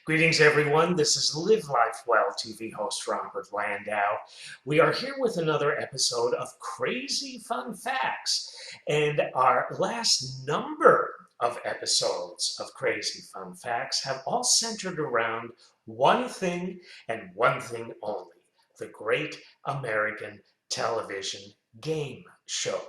Greetings, everyone. This is Live Life Well TV host Robert Landau. We are here with another episode of Crazy Fun Facts. And our last number of episodes of Crazy Fun Facts have all centered around one thing and one thing only: the Great American Television Game Show.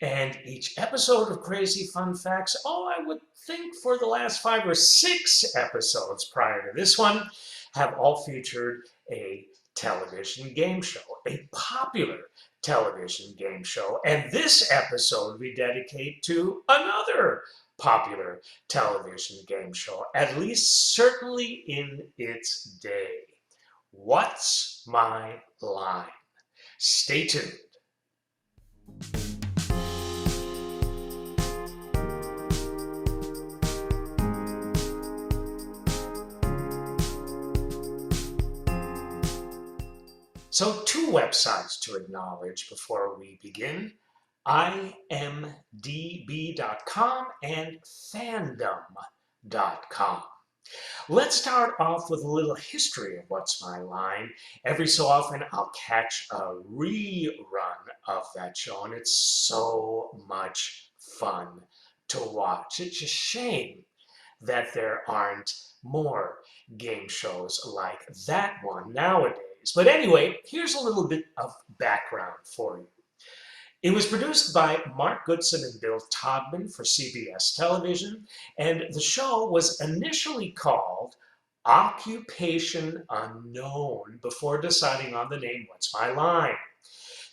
And each episode of Crazy Fun Facts, I would think for the last 5 or 6 episodes prior to this one, have all featured a television game show, a popular television game show. And this episode we dedicate to another popular television game show, at least certainly in its day. What's My Line? Stay tuned. So 2 websites to acknowledge before we begin: imdb.com and fandom.com. Let's start off with a little history of What's My Line. Every so often I'll catch a rerun of that show, and it's so much fun to watch. It's a shame that there aren't more game shows like that one nowadays. But anyway, here's a little bit of background for you. It was produced by Mark Goodson and Bill Todman for CBS Television, and the show was initially called Occupation Unknown before deciding on the name What's My Line.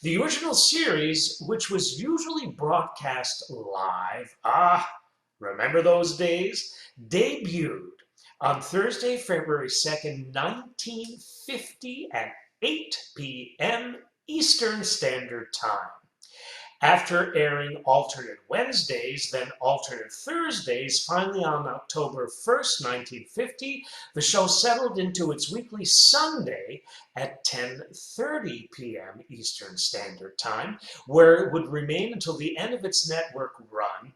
The original series, which was usually broadcast live, remember those days, debuted on Thursday, February 2nd, 1950 at 8 p.m. Eastern Standard Time. After airing alternate Wednesdays, then alternate Thursdays, finally on October 1st, 1950, the show settled into its weekly Sunday at 10:30 p.m. Eastern Standard Time, where it would remain until the end of its network run,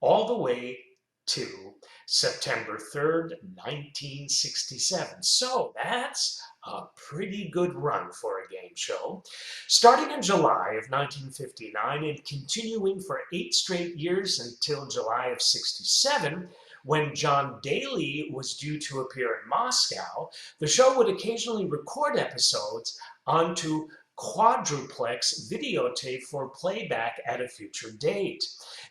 all the way to September 3rd, 1967. So that's a pretty good run for a game show. Starting in July of 1959 and continuing for 8 straight years until July of 67, when John Daly was due to appear in Moscow, the show would occasionally record episodes onto quadruplex videotape for playback at a future date.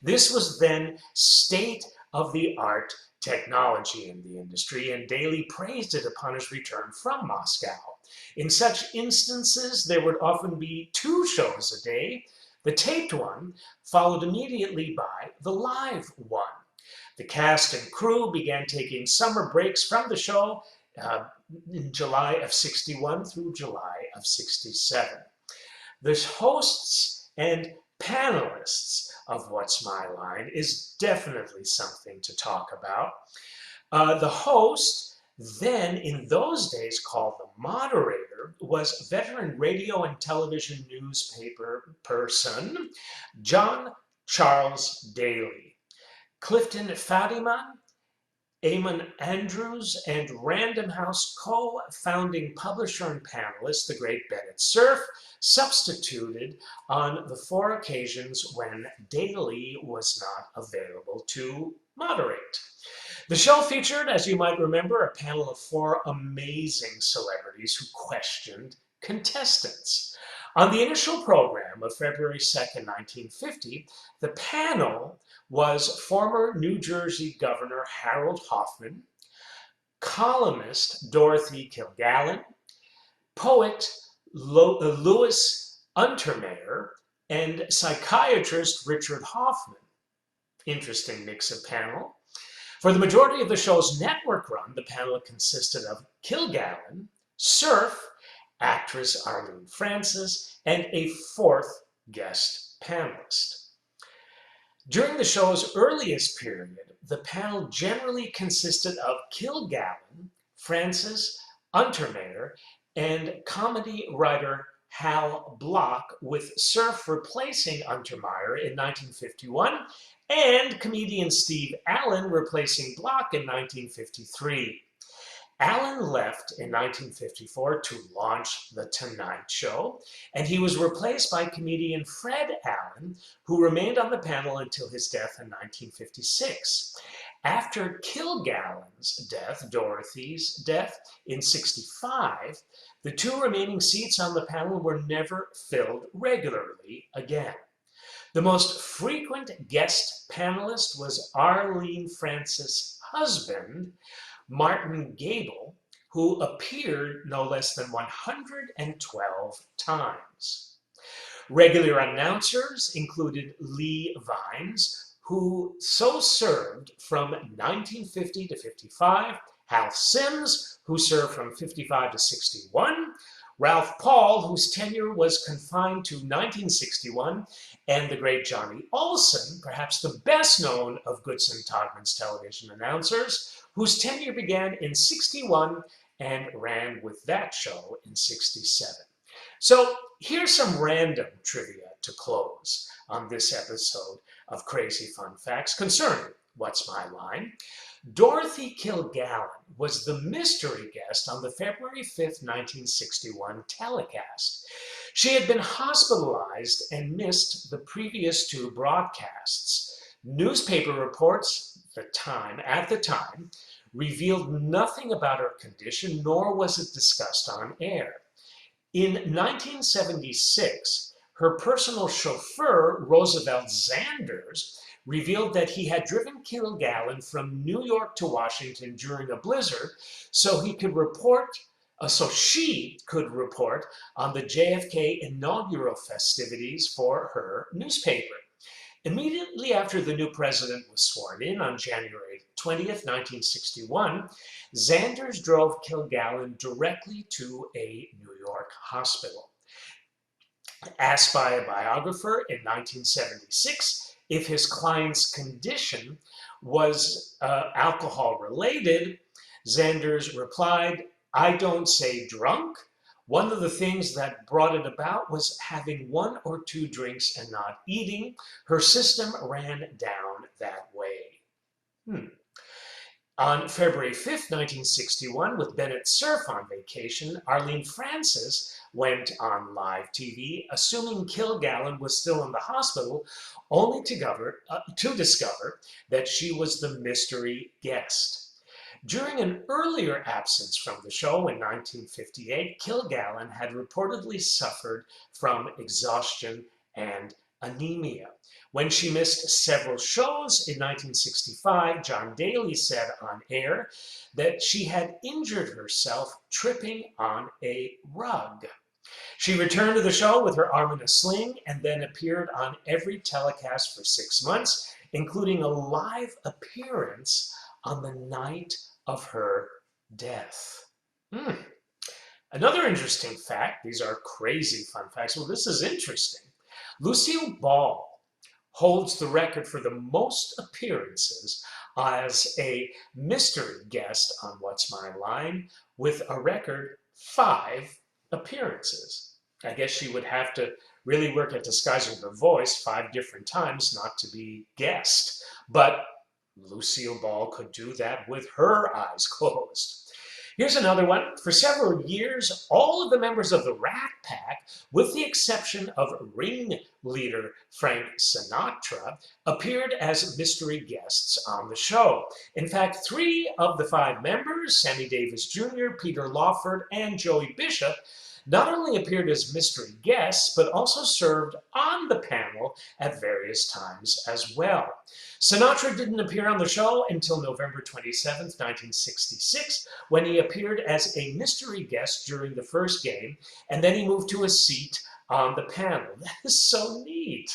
This was then state-of-the-art technology in the industry, and Daly praised it upon his return from Moscow. In such instances, there would often be 2 shows a day, the taped one followed immediately by the live one. The cast and crew began taking summer breaks from the show in July of 61 through July of 67. The hosts and panelists of What's My Line is definitely something to talk about. The host, then in those days called the moderator, was veteran radio and television newspaper person John Charles Daly. Clifton Fadiman, Eamon Andrews, and Random House co-founding publisher and panelist, the great Bennett Cerf, substituted on the 4 occasions when Daly was not available to moderate. The show featured, as you might remember, a panel of 4 amazing celebrities who questioned contestants. On the initial program of February 2nd, 1950, the panel was former New Jersey Governor Harold Hoffman, columnist Dorothy Kilgallen, poet Louis Untermeyer, and psychiatrist Richard Hoffman. Interesting mix of panel. For the majority of the show's network run, the panel consisted of Kilgallen, Cerf, actress Arlene Francis, and a 4th guest panelist. During the show's earliest period, the panel generally consisted of Kilgallen, Francis, Untermeyer, and comedy writer Hal Block, with Cerf replacing Untermeyer in 1951 and comedian Steve Allen replacing Block in 1953. Allen left in 1954 to launch The Tonight Show, and he was replaced by comedian Fred Allen, who remained on the panel until his death in 1956. After Kilgallen's death, Dorothy's death, in 65, the two remaining seats on the panel were never filled regularly again. The most frequent guest panelist was Arlene Francis' husband, Martin Gable, who appeared no less than 112 times. Regular announcers included Lee Vines, who so served from 1950 to 55, Hal Sims, who served from 55 to 61, Ralph Paul, whose tenure was confined to 1961, and the great Johnny Olson, perhaps the best known of Goodson Todman's television announcers, whose tenure began in 61 and ran with that show in 67. So here's some random trivia to close on this episode of Crazy Fun Facts concerning What's My Line. Dorothy Kilgallen was the mystery guest on the February 5th, 1961 telecast. She had been hospitalized and missed the previous two broadcasts. Newspaper reports at the time revealed nothing about her condition, nor was it discussed on air. In 1976, her personal chauffeur, Roosevelt Zanders, revealed that he had driven Kilgallen from New York to Washington during a blizzard so she could report on the JFK inaugural festivities for her newspaper. Immediately after the new president was sworn in on January 20th, 1961, Zanders drove Kilgallen directly to a New York hospital. Asked by a biographer in 1976 if his client's condition was alcohol-related, Zanders replied, "I don't say drunk. One of the things that brought it about was having one or two drinks and not eating. Her system ran down that way." On February 5th, 1961, with Bennett Cerf on vacation, Arlene Francis went on live TV, assuming Kilgallen was still in the hospital, only to discover that she was the mystery guest. During an earlier absence from the show in 1958, Kilgallen had reportedly suffered from exhaustion and anemia. When she missed several shows in 1965, John Daly said on air that she had injured herself tripping on a rug. She returned to the show with her arm in a sling and then appeared on every telecast for 6 months, including a live appearance on the night of her death. Another interesting fact, these are crazy fun facts. Well, this is interesting. Lucille Ball holds the record for the most appearances as a mystery guest on What's My Line, with a record 5 appearances. I guess she would have to really work at disguising her voice 5 different times not to be guessed. But Lucille Ball could do that with her eyes closed. Here's another one. For several years, all of the members of the Rat Pack, with the exception of ringleader Frank Sinatra, appeared as mystery guests on the show. In fact, 3 of the 5 members, Sammy Davis Jr., Peter Lawford, and Joey Bishop, not only appeared as mystery guests, but also served on the panel at various times as well. Sinatra didn't appear on the show until November 27, 1966, when he appeared as a mystery guest during the first game, and then he moved to a seat on the panel. That is so neat.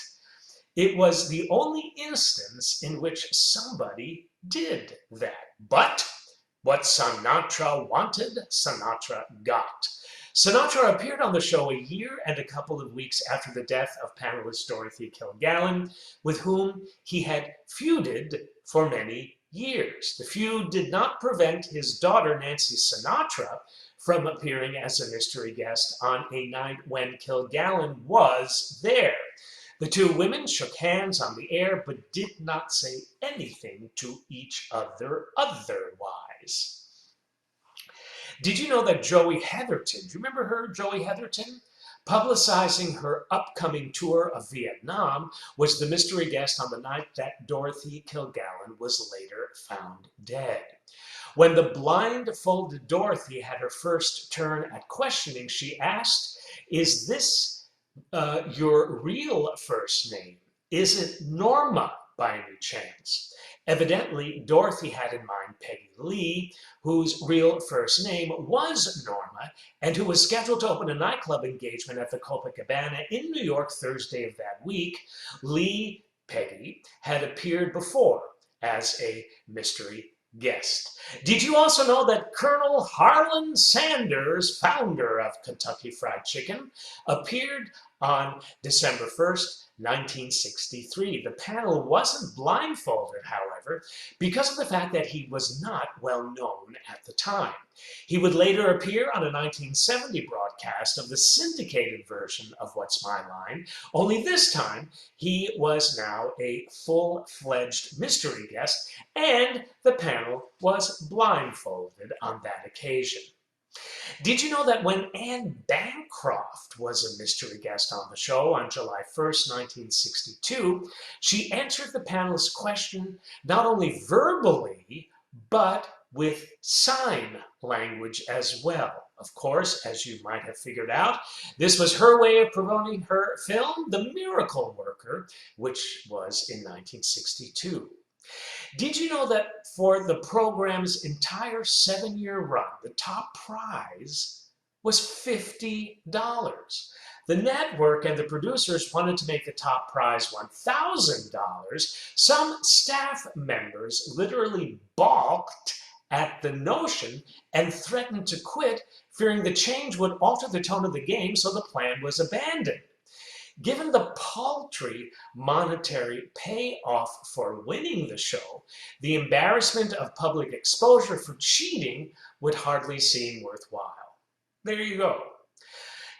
It was the only instance in which somebody did that. But what Sinatra wanted, Sinatra got. Sinatra appeared on the show a year and a couple of weeks after the death of panelist Dorothy Kilgallen, with whom he had feuded for many years. The feud did not prevent his daughter Nancy Sinatra from appearing as a mystery guest on a night when Kilgallen was there. The 2 women shook hands on the air but did not say anything to each other otherwise. Did you know that Joey Heatherton, do you remember her, Joey Heatherton? Publicizing her upcoming tour of Vietnam, was the mystery guest on the night that Dorothy Kilgallen was later found dead. When the blindfolded Dorothy had her first turn at questioning, she asked, "Is this your real first name? Is it Norma by any chance?" Evidently, Dorothy had in mind Peggy Lee, whose real first name was Norma, and who was scheduled to open a nightclub engagement at the Copacabana in New York Thursday of that week. Lee, Peggy, had appeared before as a mystery guest. Did you also know that Colonel Harlan Sanders, founder of Kentucky Fried Chicken, appeared on December 1st, 1963. The panel wasn't blindfolded, however, because of the fact that he was not well known at the time. He would later appear on a 1970 broadcast of the syndicated version of What's My Line, only this time he was now a full-fledged mystery guest, and the panel was blindfolded on that occasion. Did you know that when Anne Bancroft was a mystery guest on the show on July 1st, 1962, she answered the panelist's question not only verbally, but with sign language as well. Of course, as you might have figured out, this was her way of promoting her film, The Miracle Worker, which was in 1962. Did you know that for the program's entire 7-year run, the top prize was $50? The network and the producers wanted to make the top prize $1,000. Some staff members literally balked at the notion and threatened to quit, fearing the change would alter the tone of the game, so the plan was abandoned. Given the paltry monetary payoff for winning the show, the embarrassment of public exposure for cheating would hardly seem worthwhile. There you go.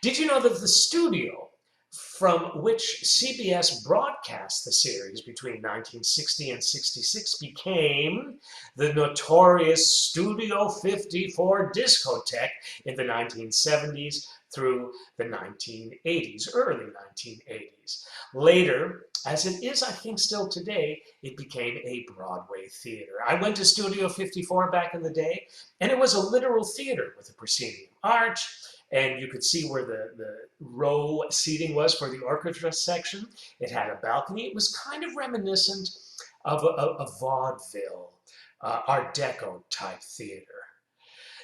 Did you know that the studio from which CBS broadcast the series between 1960 and 66 became the notorious Studio 54 discotheque in the 1970s through the 1980s, early 1980s. Later, as it is, I think, still today, it became a Broadway theater. I went to Studio 54 back in the day, and it was a literal theater with a proscenium arch, and you could see where the row seating was for the orchestra section. It had a balcony. It was kind of reminiscent of a vaudeville, Art Deco type theater.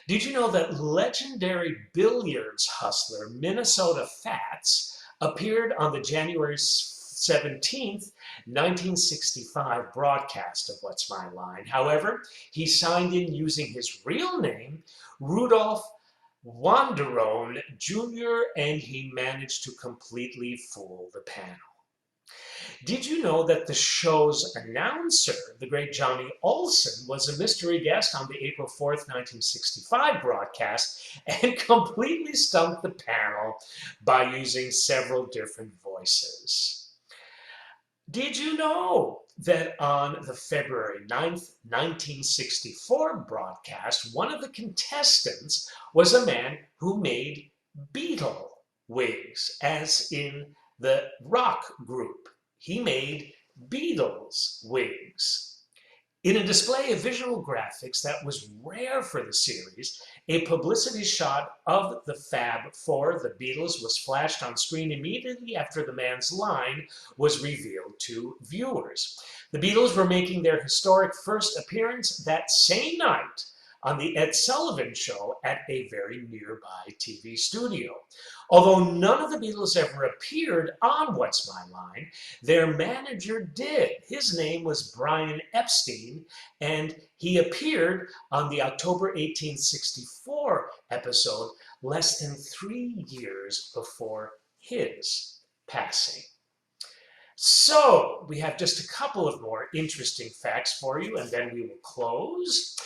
Did you know that legendary billiards hustler Minnesota Fats appeared on the January 17th, 1965 broadcast of What's My Line? However, he signed in using his real name, Rudolph Wanderone Jr., and he managed to completely fool the panel. Did you know that the show's announcer, the great Johnny Olson, was a mystery guest on the April 4th, 1965 broadcast and completely stumped the panel by using several different voices? Did you know that on the February 9th, 1964 broadcast, one of the contestants was a man who made Beatle wigs, as in the rock group? He made Beatles wigs. In a display of visual graphics that was rare for the series, a publicity shot of the Fab Four, the Beatles, was flashed on screen immediately after the man's line was revealed to viewers. The Beatles were making their historic first appearance that same night on the Ed Sullivan Show at a very nearby TV studio. Although none of the Beatles ever appeared on What's My Line, their manager did. His name was Brian Epstein, and he appeared on the October 1864 episode less than 3 years before his passing. So, we have just a couple of more interesting facts for you, and then we will close.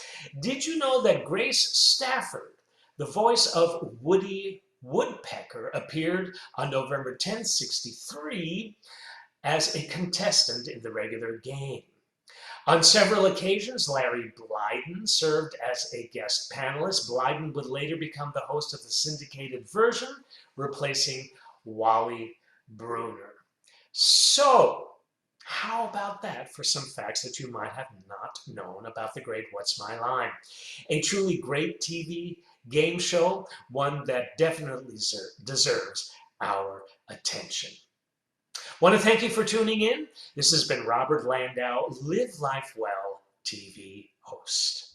Did you know that Grace Stafford, the voice of Woody Woodpecker, appeared on November 10th, 1963 as a contestant in the regular game? On several occasions, Larry Blyden served as a guest panelist. Blyden would later become the host of the syndicated version, replacing Wally Bruner. So, how about that for some facts that you might have not known about the great What's My Line? A truly great TV game show, one that definitely deserves our attention. Want to thank you for tuning in. This has been Robert Landau, Live Life Well TV host.